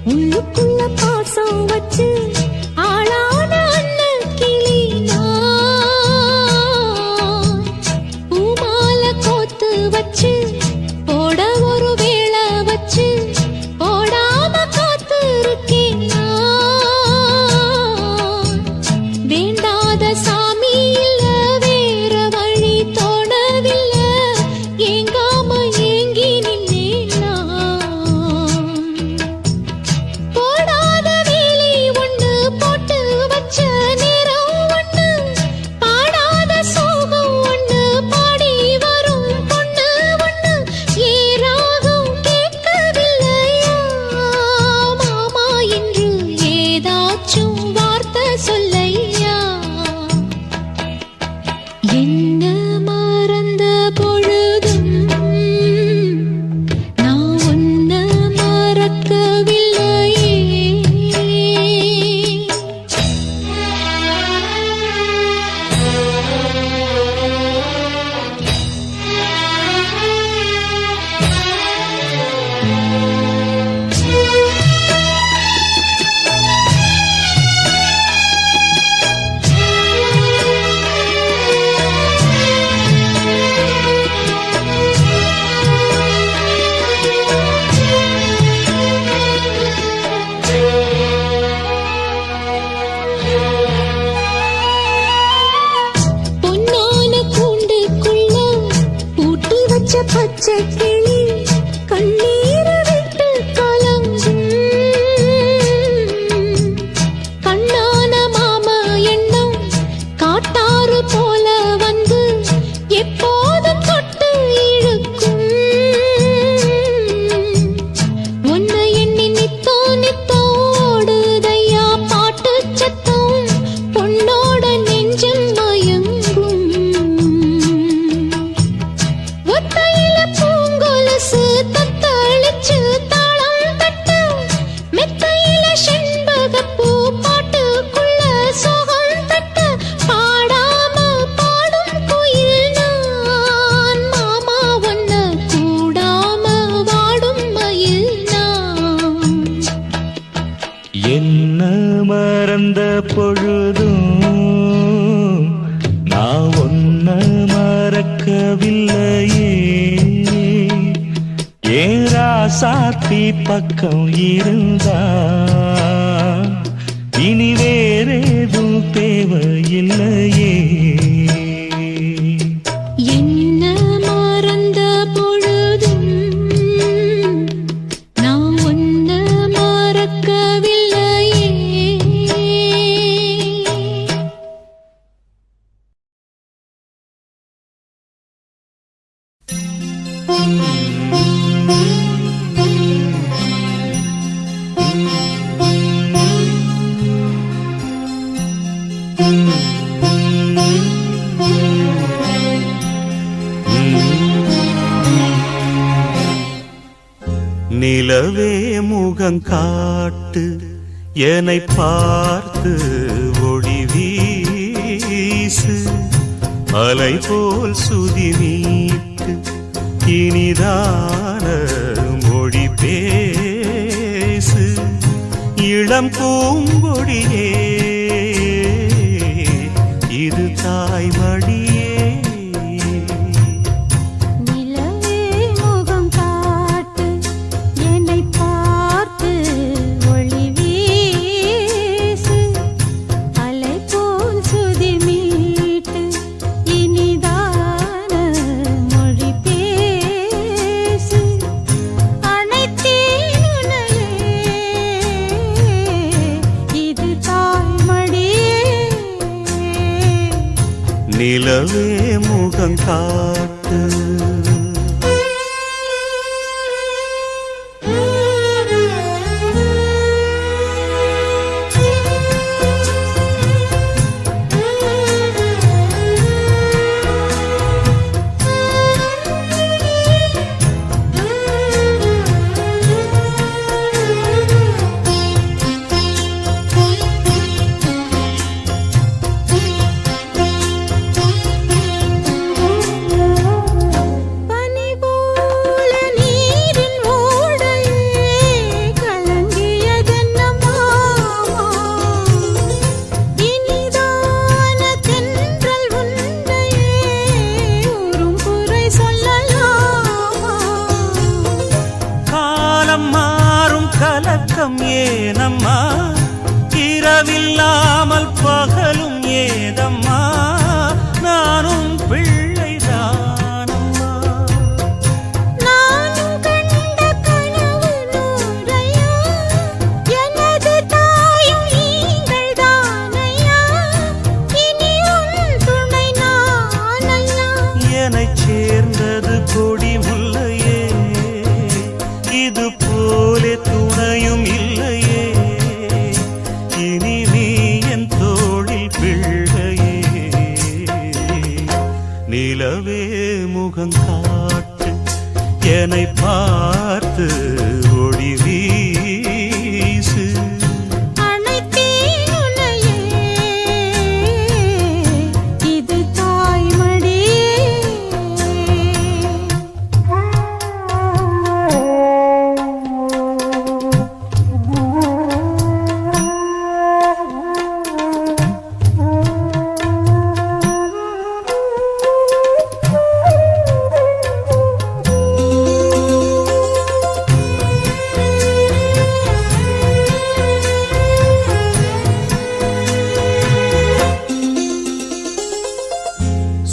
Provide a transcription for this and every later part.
உள்ளுக்குள்ள பாசம் வச்சு ஆளான அண்ணன் கிளி பூமால கோத்து வச்சு போட ஒரு வேளை வச்சு போடாம காத்து இருக்கேன் வேண்டாத சாமி இல்ல வேற வழி தோணவில்லை ஏங்காம ஏங்கி நின்னேனா போடாத வேலி ஒண்ணு போட்டு வச்ச நேரம் ஒண்ணு பாடாத சோகம் ஒண்ணு பாடி வரும் பொண்ணு ஒண்ணு ஏராகம் கேட்கவில்லையா மாமா என்று ஏதாச்சும் வார்த்தை சொல்லையா என்ன மறந்த பொழுதும் நான் உன்ன மறக்கவில்லையே பொன்னான கூண்டுக்குள்ள பூட்டி வச்ச பச்சை கிளி கண்ணீர் விட்டு கலங்கும் கண்ணான மாமா எண்ணம் காட்டாறு போல வந்து எப்போதும் தொட்டு இழுக்கும் உன்னை எண்ணி நித்தோ நித்தோ ஓடுதையா பாட்டு சத்தம் பொண்ணோட நெஞ்சம் மயங்கும் ஒத்தையில பூங்கொலுசு தத்தளிச்சு தாளம் தட்ட மெத்தையில செண்பகப்பூ பாட்டுக்குள்ள சோகம் தட்ட பாடாம பாடும் குயில் நான் மாமா ஒன்ன கூடாம வாடும் மயில் நான் என்ன மறந்த பொழுதும் நான் ஒன்ன மறக்கவில்லையே ஏராசாத்தி பக்கம் இருந்தா இனி வேறேதும் தேவையில்லையே என்ன மறந்த பொழுதும் நான் ஒன்ன மறக்கவில்லையே நிலவே முகம் காட்டு என்னை பார்த்து ஒளி வீசு அலை போல் சுதி நீட்டு இனிதான மொழி பேசு இளம் பூங்கொடியே இது தாய்மடியே நிலவே முகம் காட்டு என்னை பார்த்து ஒளி வீசு அலை போல் சுதி மீட்டு இனிதான மொழி பேசு அனைத்தேன் உன்னையே இது தாய்மடியே நிலவே முகம் காட்டு La காலம் மாறும் கலக்கம் ஏனம்மா இரவில்லாமல் பகலும் ஏதம்மா நானும் பிள்ளைதானம்மா நானும் கண்ட கனவு நூறையா எனது தாயும் நீங்கள் தானையா இனி உன் துணை நானையா என்னைச் சேர்ந்தது கொடி முல்லையே இது போலே துணையும் இல்லையே இனி நீ என் தோளில் பிள்ளையே நிலவே முகம் காட்டு என்னை பார்த்து ஒளி வீசு அனைத்தேன் உன்னையே இது தாய்மடியே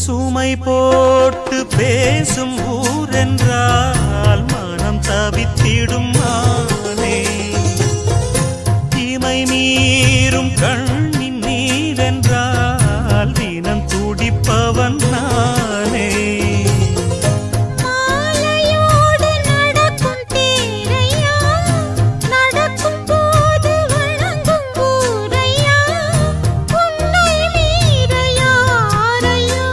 சுமை போட்டு பேசும் ஊரென்றால் மனம் தவித்திடும் மானே இமை மீறும் கண்ணின் நீரென்றால் தினம் துடிப்பவன் நானே மாலையோடு நடக்கும் தேரையா நடக்கும் போது வணங்கும் ஊரையா உன்னை மீற யாரையா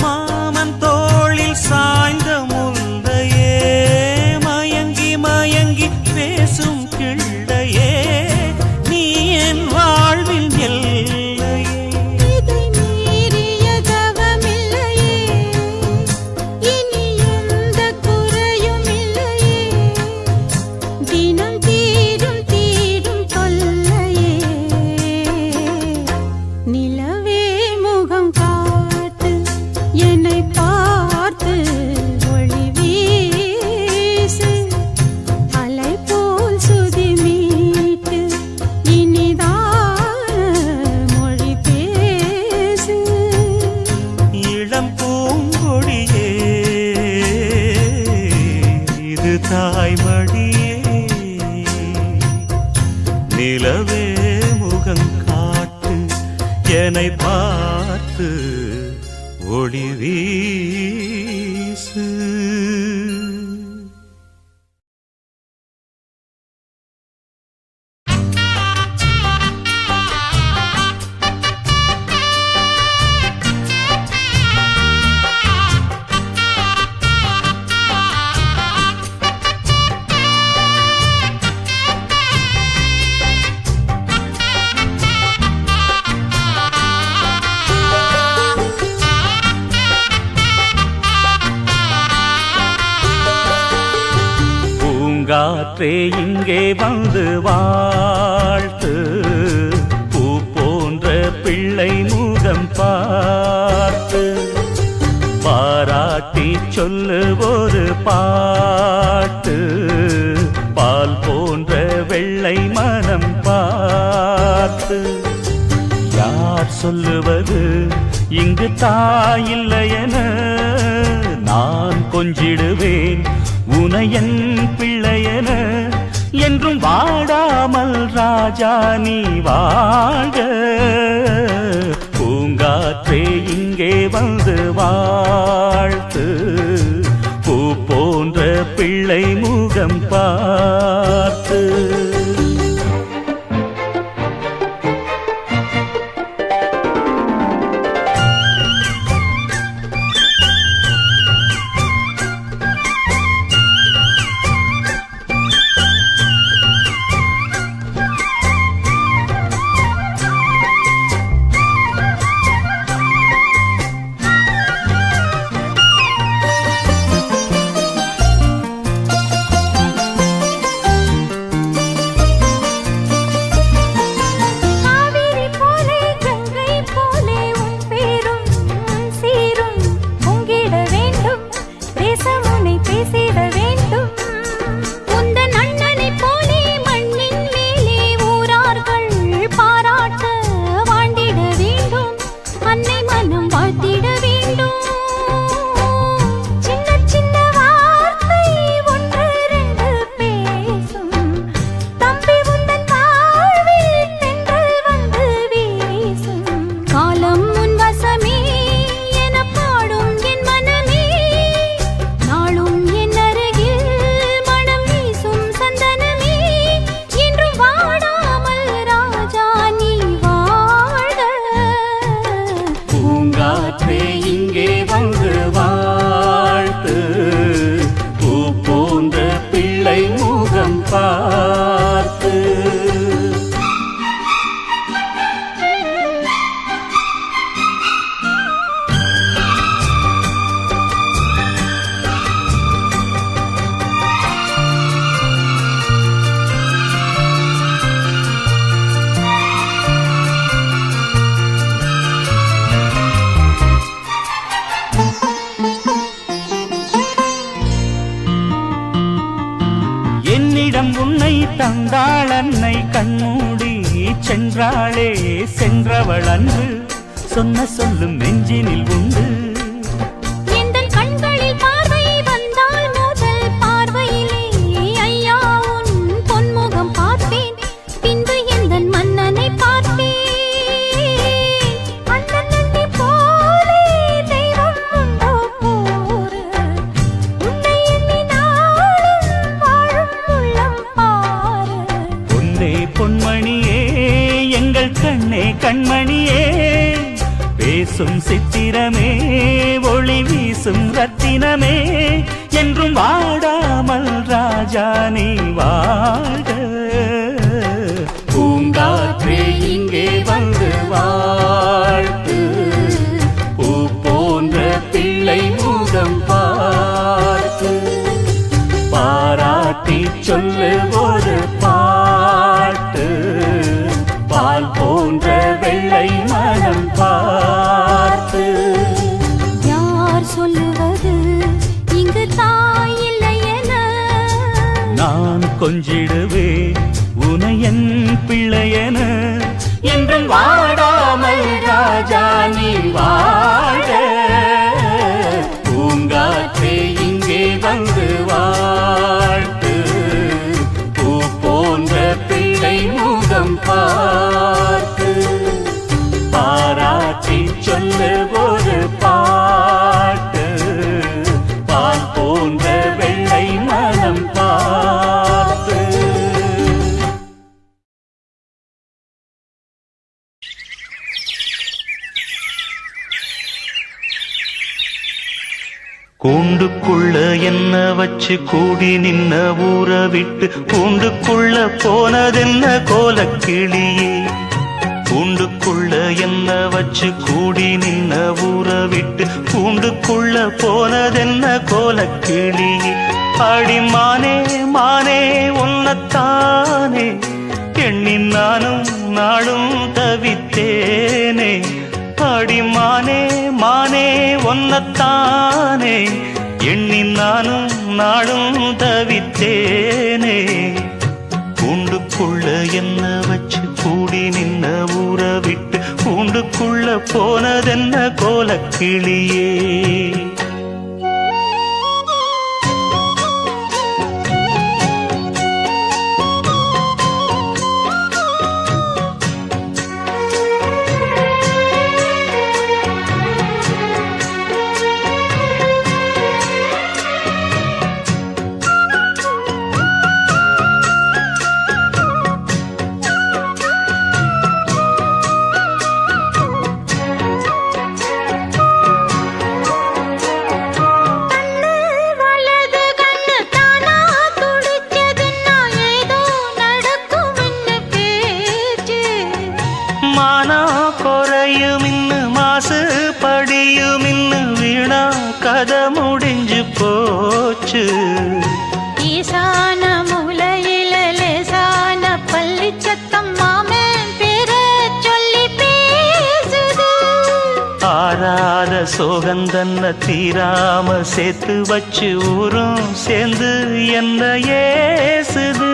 மாமன் தோளில் சாய்ந்த முல்லையே மயங்கி மயங்கி பேசும் கிள்ளையே நீ என் வாழ்வில் எல்லையே இதை மீறிய தவமில்லையே இனி எந்த குறையும் இல்லையே தினம் தீரும் தீரும் தொல்லையே நிலவே முகம் காட்டு என்னை பார்த்து ஒளி வீசு அலை போல் சுதி மீட்டு இனிதான மொழி பேசு இளம் பூங்கொடியே இது தாய்மடியே நிலவே முகம் காட்டு என்னை பார்த்து ஒளி வீசு பூங்காற்றே இங்கே வந்து வாழ்த்து பூ போன்ற பிள்ளை முகம் பார்த்து பாராட்டி சொல்லு ஒரு பாட்டு பால் போன்ற வெள்ளை மனம் பார்த்து யார் சொல்லுவது இங்கு தாயில்லையென நான் கொஞ்சிடுவேன் உனையன் பிள்ளையென என்றும் வாடாமல் ராஜா நீ வாழ்க பூங்காற்றே இங்கே வந்து வாழ்த்து பூ போன்ற பிள்ளை முகம் பார்த்து போன்ற பிள்ளை முகம் பார்த்து என்னிடம் உன்னை தந்தாள் அன்னை கண்மூடி சென்றாளே சென்றவள் அன்று சொன்ன சொல்லும் நெஞ்சினில் உண்டு எந்தன் கண்களில் பார்வை வந்தால் முதல் பார்வையிலே ஐயா உன் பொன்முகம் பார்த்தேன் பின்பு எந்தன் மன்னனை பார்த்தேன் அண்ணன் நந்தி போலே தெய்வம் உண்டோ கூறு உன்னை எண்ணி நாளும் வாழும் உள்ளம் பாரு பொன்னே பொன்மணியே எங்கள் கண்ணே கண்மணியே பேசும் சித்திரமே ஒளி வீசும் ரத்தினமே என்றும் வாடாமல் ராஜா நீ வாழ்க பூங்காற்றே இங்கே வந்து வாழ்த்து பூ போன்ற பிள்ளை முகம் பார்த்து பாராட்டி சொல்லு ஒரு பாட்டு பால் போன்ற வெள்ளை மனம் பார்த்து யார் சொல்லுவது இங்கு தாயில்லை என நான் கொஞ்சிடுவே உனையன் பிள்ளையன என்றும் வாடாமல் ராஜா நீ வாழ பூங்காற்றே இங்கே வந்து வாழ்த்து பூ போன்ற பிள்ளை முகம் பார்த்து பாராட்டி சொல்லு ஒரு பாட்டு பால் போன்ற வெள்ளை மனம் பார்த்து கூண்டுக்குள்ள என்ன வச்சு கூடி நின்ன ஊற விட்டு கூண்டுக்குள்ள போனதென்ன கோலக்கிளியே கூண்டுக்குள்ள என்ன வச்சு கூடி நின்ன ஊற விட்டு கூண்டுக்குள்ள போனதென்ன கோலக்கிளியே அடி மானே மானே உன்னத்தானே எண்ணி நானும் நாளும் தவித்தேனே அடி மானே மானே ஒன்னத்தானே எண்ணி நானும் நாளும் தவித்தேனே கூண்டுக்குள்ள என்ன வச்சு கூடி நின்ன ஊற விட்டு கூண்டுக்குள்ள போனதென்ன கோலக்கிளியே கதை முடிஞ்சு போச்சு ஈசான மூலையில லேசான பள்ளி சத்தம் மாமன் பேர சொல்லி பேசுது ஆறாத சோகந்தன்ன தீராம சேர்த்து வச்சு ஊரும் சேர்ந்து என்ன ஏசுது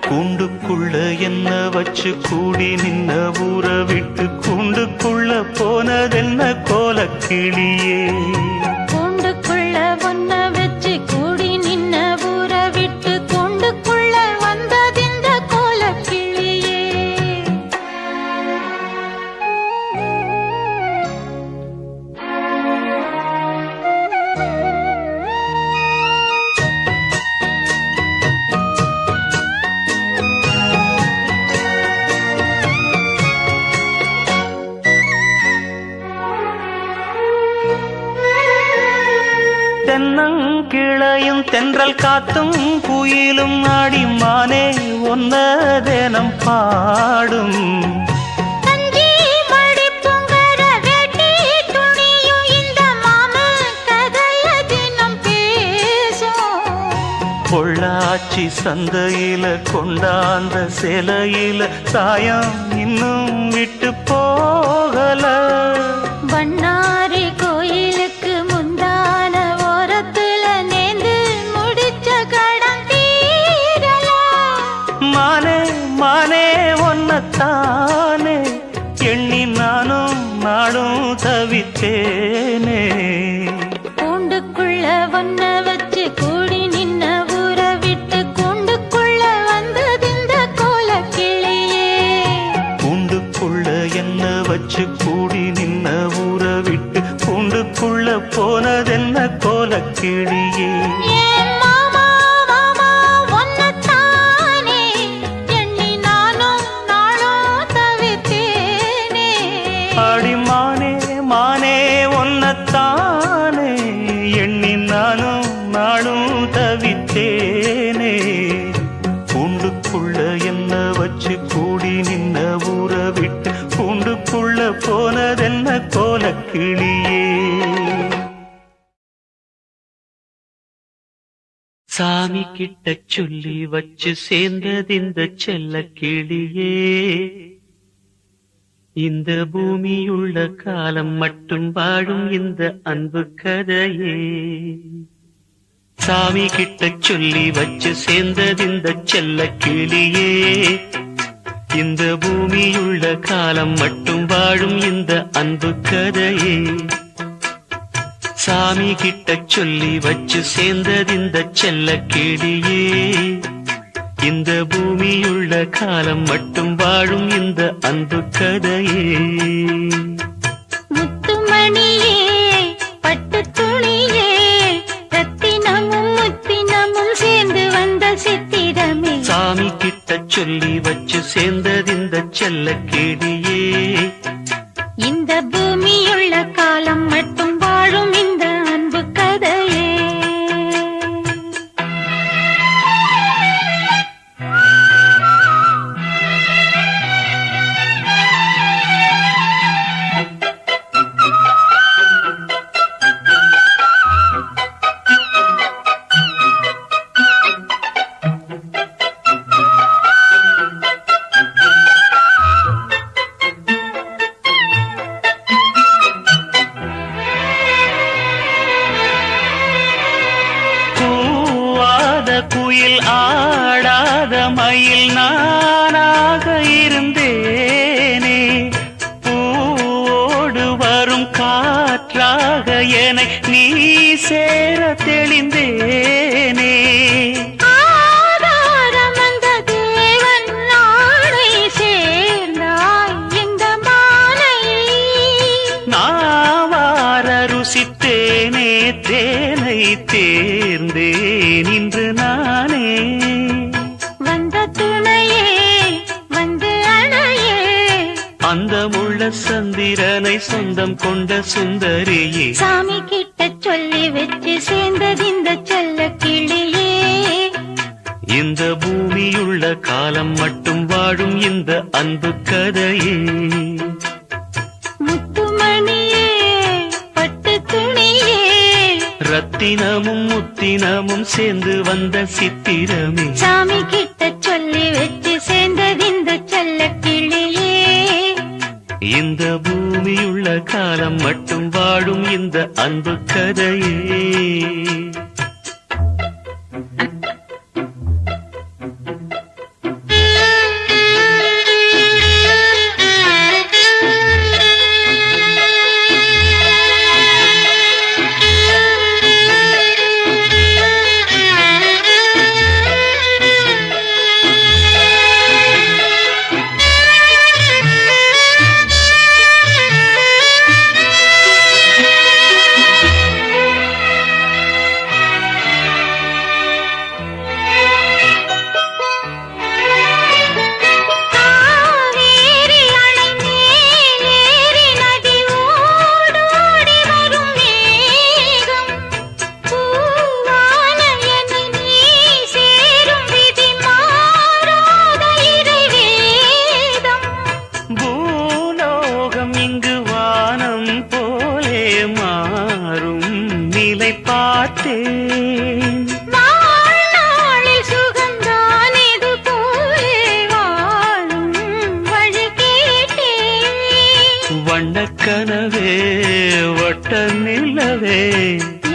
கூண்டுக்குள்ள என்ன வச்சு கூடி நின்ன ஊற விட்டு கூண்டுக்குள்ள போனதென்ன கோலக்கிளியே கூண்டுக்குள்ள ஒன்ன வச்சு கூடி நின்ன ஊற விட்டு கூண்டுக்குள்ள வந்ததிந்த கோலக்கிளியே பிள்ளையும் தென்றல் காத்தும் குயிலும் ஆடிமானே ஒன்ன தினம் பாடும் தஞ்சி மடிப்புங்கர வேட்டி துணியும் இந்த மாமன் கதைய தினம் பேசும். பொள்ளாச்சி சந்தையில கொண்டாந்த சிலையில சாயம் இன்னும் விட்டு போகல. பண்ணாரி கோயிலுக்கு முந்தான ஓரத்துல நேந்து முடிச்ச கடன் தீரல. மானே மானே ஒன்னத்தானே எண்ணி நானும் நாடும் தவித்தேனே. கூண்டுக்குள்ள ஒன்ன வச்சு கூடி நின்ன ஊற விட்டு கூண்டுக்குள்ள வந்ததிந்த கோலக்கிளியே. கூண்டுக்குள்ள என்ன வச்சு கூடி நின்ன ஊற விட்டு கூண்டுக்குள்ள போனதென்ன கோலக்கிளியே. ஏன் மாமா மாமா ஒன்னத்தானே எண்ணி நானும் நாளும் தவித்தேனே. ஆடிமானே மானே ஒன்னத்தானே எண்ணி நானும் நாளும் தவித்தேனே. கூண்டுக்குள்ள என்ன வச்சு கூடி நின்ன ஊற விட்டு கூண்டுக்குள்ள போனதென்ன கோலக்கிளியே. சாமி கிட்ட சொல்லி வச்சு சேர்ந்ததிந்த செல்ல கிளியே. இந்த பூமியுள்ள காலம் மட்டும் வாழும் இந்த அன்பு கதையே. சாமி கிட்ட சொல்லி வச்சு சேர்ந்ததிந்த செல்ல கிளியே. இந்த பூமியுள்ள காலம் மட்டும் வாழும் இந்த அன்பு கதையே. சாமி கிட்ட சொல்லி வச்சு சேர்ந்ததிந்த செல்ல கிளியே. இந்த பூமியுள்ள காலம் மட்டும் வாழும் இந்த அன்பு கதையே. முத்துமணியே பட்டு துணியே ரத்தினமும் முத்தினமும் சேர்ந்து வந்த சித்திரமே. சாமி கிட்ட சொல்லி வச்சு சேர்ந்ததிந்த செல்ல கிளியே. இந்த பூமியுள்ள காலம் மட்டும் வாழும் இந்த அன்பு கதையே. குயில் ஆடாத மயில் நானாக இருந்தேனே. பூவோடு வரும் காற்றாக என நீ சேர தெளிந்தேனே. ஆதாரம் அந்த தேவன் நாளை சேர்ந்தாய் இந்த மாலை. நாவார ருசித்தேனே தேனை தேர்ந்தேன் இன்று நானே. வந்த துணையே வந்து அணையே. அந்த முள்ள சந்திரனை சொந்தம் கொண்ட சுந்தரியே. சாமி கிட்ட சொல்லி வச்சு சேர்ந்ததிந்த செல்ல கிளியே. இந்த பூமியுள்ள காலம் மட்டும் வாழும் இந்த அன்பு கதையே. முத்துமணியே பட்டு துணியே ரத்தினமும் முத்தினமும் சேர்ந்து வந்த சித்திரமே. சாமி கிட்ட சொல்லி வச்சு சேர்ந்ததிந்த செல்ல கிளியே. இந்த பூமியுள்ள காலம் மட்டும் வாழும் இந்த அன்பு கதையே. மோகம் இங்கு வானம் போலே மாறும் நிலை பார்த்தேன். வாழ்நாளில் சுகந்தான் இது போலே வாழும் வழி கேட்டேன். வண்ணக்கனவே வட்ட நிலவே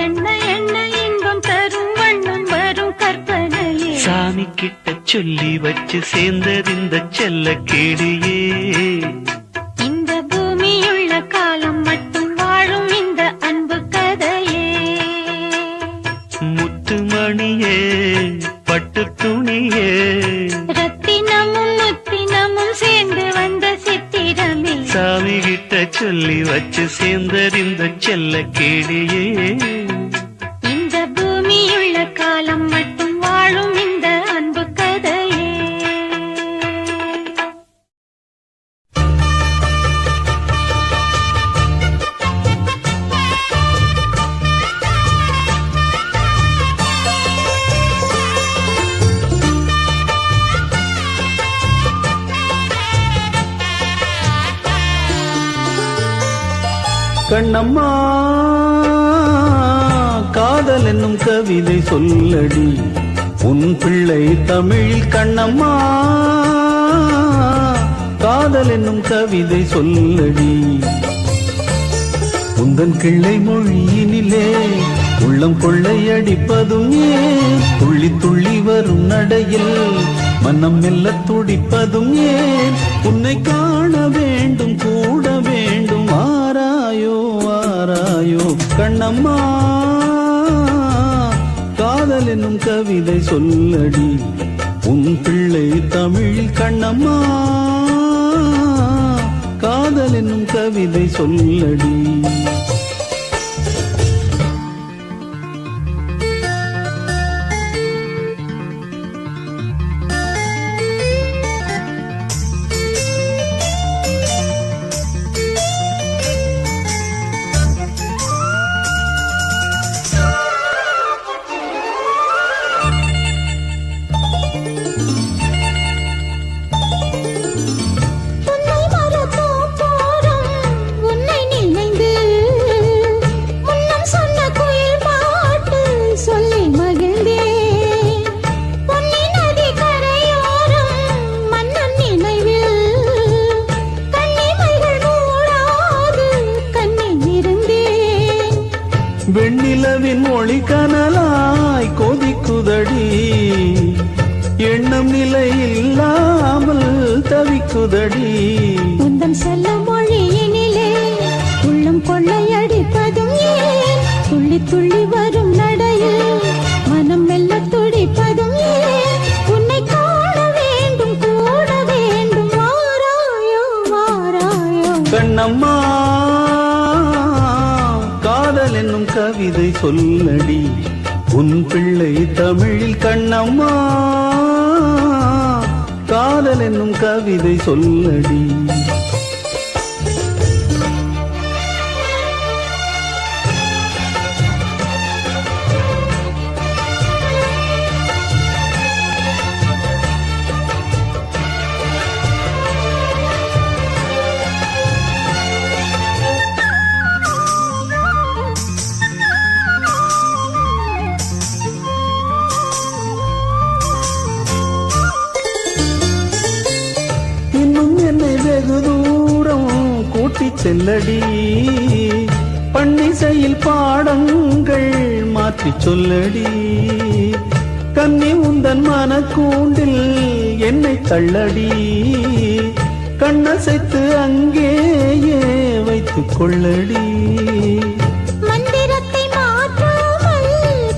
என்ன என்ன இன்பம் தரும் வண்ணம் வரும் கற்பனையே. சாமி கிட்ட சொல்லி வச்சு சேர்ந்தது இந்த செல்ல கிளியே. இந்த பூமியுள்ள காலம் மட்டும் வாழும் இந்த அன்பு கதையே. முத்துமணியே பட்டு துணியே ரத்தினமும் முத்தினமும் சேர்ந்து வந்த சித்திரமே. சாமி கிட்ட சொல்லி வச்சு சேர்ந்தது இந்த செல்ல கிளியே. இந்த பூமியுள்ள காலம் மட்டும் வாழும் இந்த அன்பு கதையே. கண்ணம்மா காதல் என்னும் கவிதை சொல்லடி உன் பிள்ளை தமிழில். கண்ணம்மா காதல் என்னும் கவிதை சொல்லடி உந்தன் கிள்ளை மொழியினிலே உள்ளம் கொள்ளையடிப்பதும் ஏன்? துள்ளி துள்ளி வரும் நடையில் மனம் மெல்ல துடிப்பதும் ஏன்? உன்னை காண வேண்டும் கூட வேண்டும் ஆராயோ ஆராயோ. கண்ணம்மா காதல் என்னும் கவிதை சொல்லடி உன் பிள்ளை தமிழில். கண்ணம்மா காதல் என்னும் கவிதை சொல்லடி. வெண்ணிலவின் ஒளி கனலாய் கொதிக்குதடி எண்ணம் நிலை இல்லாமல் தவிக்குதடி. உந்தன் செல்ல மொழியினிலே உள்ளம் கொள்ளையடிப்பதும் ஏன்? துள்ளி துள்ளி வரும் நடையில் மனம் மெல்ல துடிப்பதும் ஏன்? உன்னை காண வேண்டும் கூட வேண்டும் வாராயோ வாராயோ. கண்ணம்மா காதல் என்னும் கவிதை சொல்லடி உன் பிள்ளை தமிழில். கண்ணம்மா காதல் என்னும் கவிதை சொல்லடி. வெகு தூரம் கூட்டி செல்லடி பன்னிசையில் பாடங்கள் மாற்றி சொல்லடி. கன்னி உந்தன் மனக்கூண்டில் என்னை தள்ளடி கண்ணசைத்து அங்கேயே வைத்துக் கொள்ளடி. மந்திரத்தை மாற்றாமல்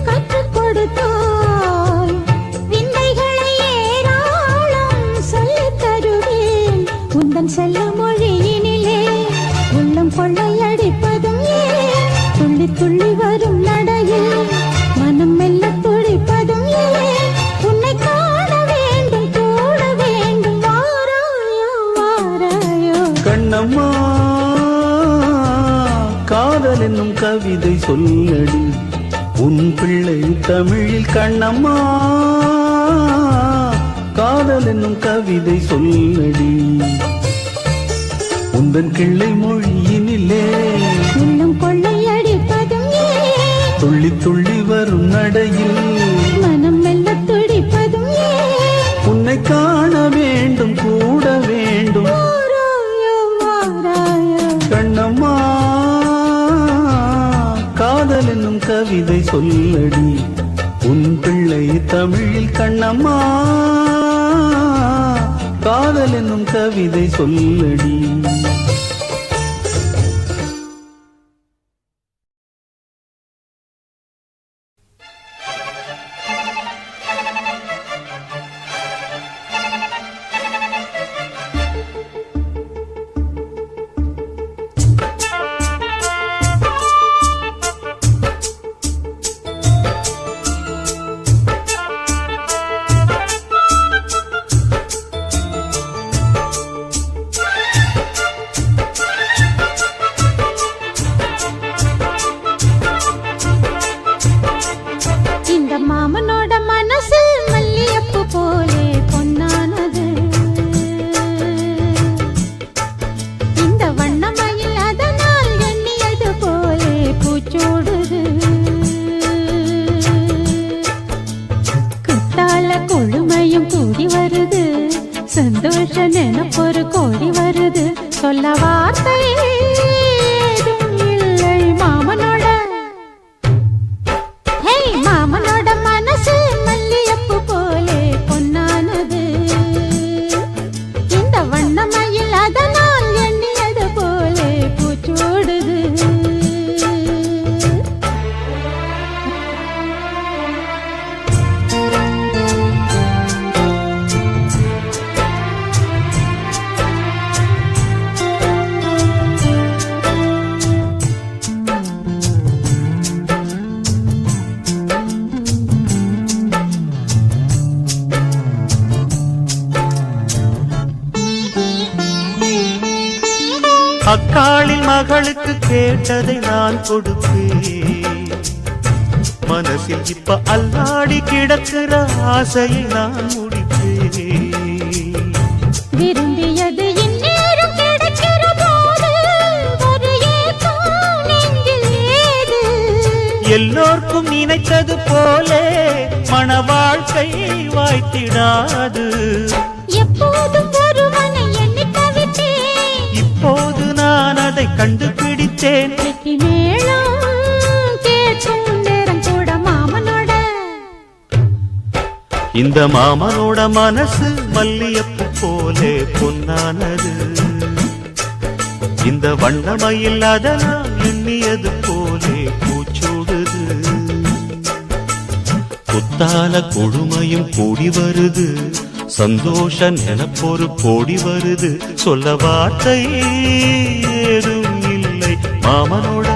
கற்றுக் கொடுத்தாய் விந்தைகளை ஏராளம் சொல்லித் தருவேன். உந்தன் செல்ல மொழியினிலே உள்ளம் கொள்ளையடிப்பதும் ஏன்? துள்ளி துள்ளி வரும் நடையில் மனம் மெல்ல துடிப்பதும் ஏன்? உன்னை காண வேண்டும் கூட வேண்டும் வாராயோ வாராயோ. கண்ணம்மா காதல் என்னும் கவிதை சொல்லடி உன் பிள்ளை தமிழில். கண்ணம்மா காதல் என்னும் கவிதை சொல்லடி. உந்தன் கிள்ளை மொழியினிலே உள்ளம் கொள்ளையடிப்பதும் ஏன் துள்ளி துள்ளி வரும் நடையில் மனம் மெல்ல துடிப்பதும் ஏன் உன்னை காண வேண்டும் கூட வேண்டும் மாறாயோ மாறாயோ கண்ணம்மா காதல் என்னும் கவிதை சொல்லடி உன் பிள்ளை தமிழில் கண்ணம்மா காதல் என்னும் கவிதை சொல்லடி இந்த மாமனோட மனசு மல்லியப்பு போலே பொன்னானது இந்த வண்ணமயில் அதனால் எண்ணியது போலே பூச்சோடுது குத்தால கொழுமையும் கூடி வருது சந்தோஷ நினைப்பொரு கோடி வருது சொல்ல வார்த்தை ஏதும் இல்லை மாமனோட மாமனோட மனசு மல்லியப்பு போலே பொன்னானது இந்த வண்ணமயில் அதனால் எண்ணியது போலே பூச்சோடுது அக்காளில் மகளுக்கு கேட்டதை நான் கொடுப்பேன் மனசில் இப்ப அல்லாடி கிடக்கிற ஆசையை நான் முடிப்பேன் விரும்பியது இந்நேரம் கிடைக்கிற போது ஒரு ஏக்கம் நெஞ்சில் ஏது எல்லோர்க்கும் நினைத்தது போலே மன வாழ்க்கை வாய்த்திடாது எப்போதும் ஒருவனை எண்ணி தவித்தேன் இப்போது நான் அதை கண்டுபிடித்தேன் வெற்றி மேளம் கேட்கும் நேரம் கூட மாமனோட இந்த மாமனோட மனசு மல்லியப்பு போலே பொன்னானது இந்த வண்ணமயில் அதனால் எண்ணியது போலே பூச்சூடுது குத்தால கொழுமையும் கூடி வருது சந்தோஷ நினைப்பொரு கோடி வருது சொல்ல வார்த்தை ஏதும் இல்லை மாமனோட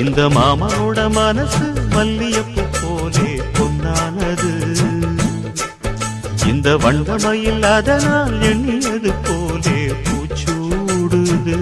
இந்த மாமனோட மனசு மல்லியப்பு போலே பொன்னானது இந்த வண்ணமயில் அதனால் எண்ணியது போலே பூச்சூடுது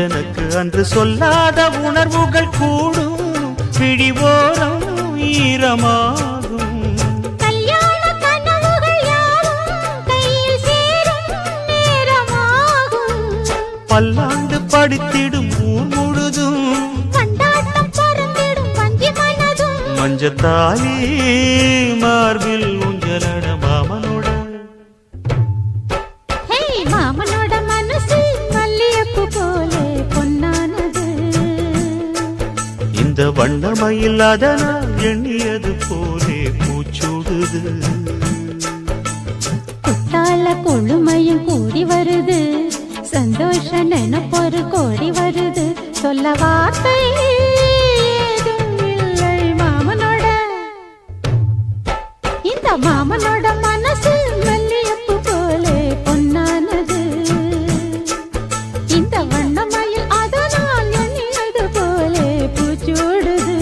எனக்கு அன்று சொல்லாத உணர்வுகள் கூடும் பிடிவோரம் ஈரமாகும் கல்யாண கனவுகள் யாவும் கையில் சேரும் நேரமாகும் பல்லாண்டு படித்திடும் ஊர் முழுதும் கொண்டாட்டம் பறந்திடும் வஞ்சி மனதும் மஞ்சத்தாலி மார்பில் ஊஞ்சலட மாமனோட மாமனோட மனசு மல்லியப்பு போலே பொன்னானது இந்த வண்ணமயில் அதனால் எண்ணியது போலே பூச்சூடுது குத்தால கொழுமையும் கூடி வருது சந்தோஷ நினைப்பொரு கோடி வருது சொல்ல வார்த்தை ஏதும் இல்லை மாமனோட இந்த மாமனோட மனசு மல்லியப்பு போலே பொன்னானது இந்த வண்ணமயில் அதனால் எண்ணினது போலே பூச்சூடுது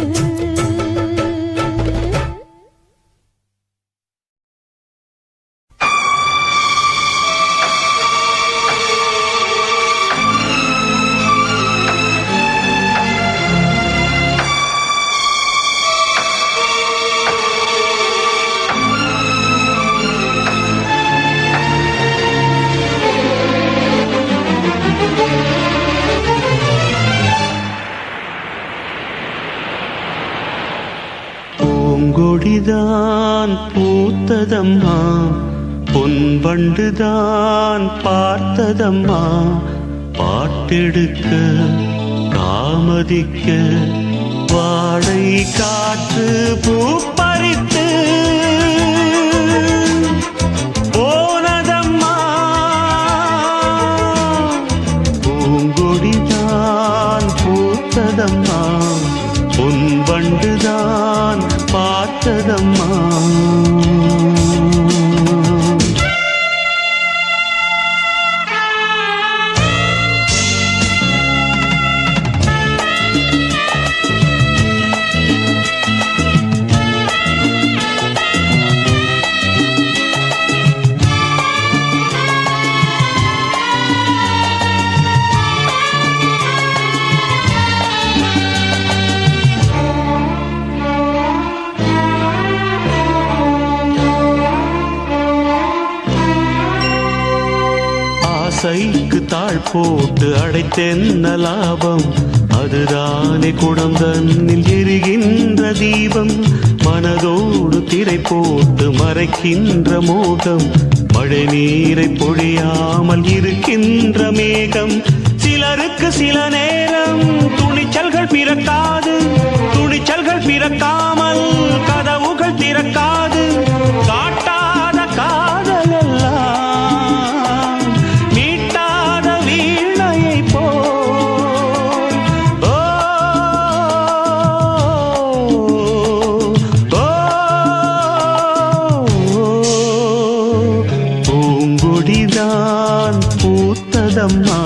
பூங்கொடிதான் பூத்ததம்மா பொன்வண்டுதான் பார்த்ததம்மா பாட்டெடுக்க தாமதிக்க வாடை காற்று பூ பறித்து போனதம்மா பூங்கொடிதான் பூத்ததம்மா பொன்வண்டுதான் பார்த்ததம்மா ஆசைக்கு தாழ் போட்டு அடைத்தென்ன லாபம் அதுதானே குடம் தன்னில் எரிகின்ற தீபம் மனதோடு திரை போட்டு மறைக்கின்ற மோகம் மழை நீரை பொழியாமல் இருக்கின்ற மேகம் சிலருக்கு சில நேரம் துணிச்சல்கள் பிறக்காது துணிச்சல்கள் பிறக்காமல் கதவுகள் திறக்காது காட்டாத காதல் எல்லாம் மீட்டாத வீணையை போல் ஓ பூங்கொடிதான் பூத்ததம்மா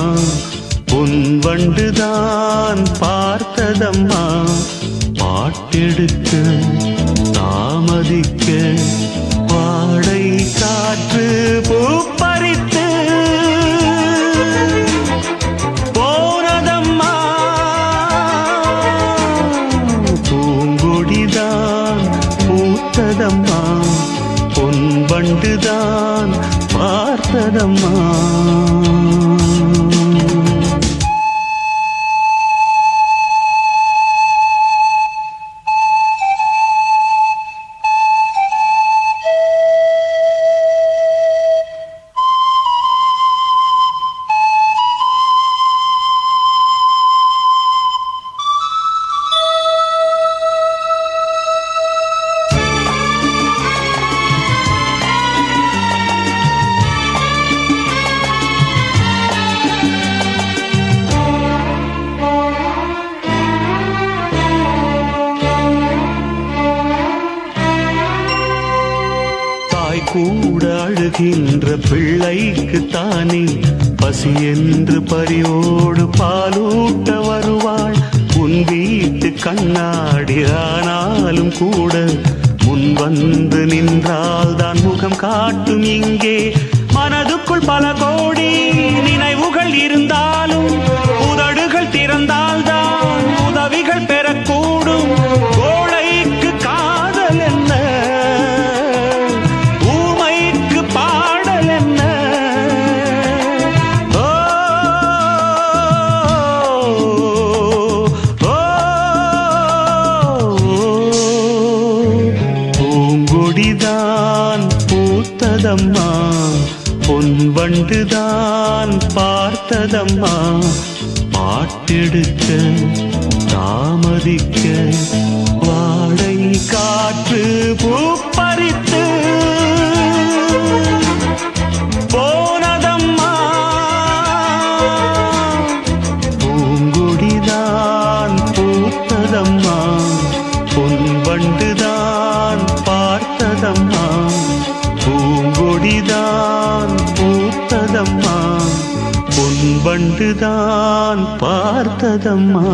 பொன்வண்டுதான் பார்த்ததம்மா பாட்டெடுக்க தாமதிக்க வாடை காற்று பூ பறித்து போனதம்மா பூங்கொடிதான் பூத்ததம்மா பொன்வண்டுதான் பார்த்ததம்மா கூட அழுகின்ற பிள்ளைக்கு தானே பசி என்று பரியோடு பாலூட்ட வருவாள் உன் வீட்டு கண்ணாடி ஆனாலும் கூட முன் வந்து நின்றால் தான் முகம் காட்டும் இங்கே மனதுக்குள் பல கோடி நினைவுகள் இருந்தாலும் உதடுகள் திறந்தால்தான் உதவிகள் பெறக்கூடும் கோழைக்கு காதல் என்ன பூங்கொடிதான் பூத்ததம்மா பொன்வண்டுதான் பார்த்ததம்மா பாட்டெடுக்க தாமதிக்க வாடை காற்று பூ பறித்து போனதம்மா இன்றுதான் பார்த்ததம்மா.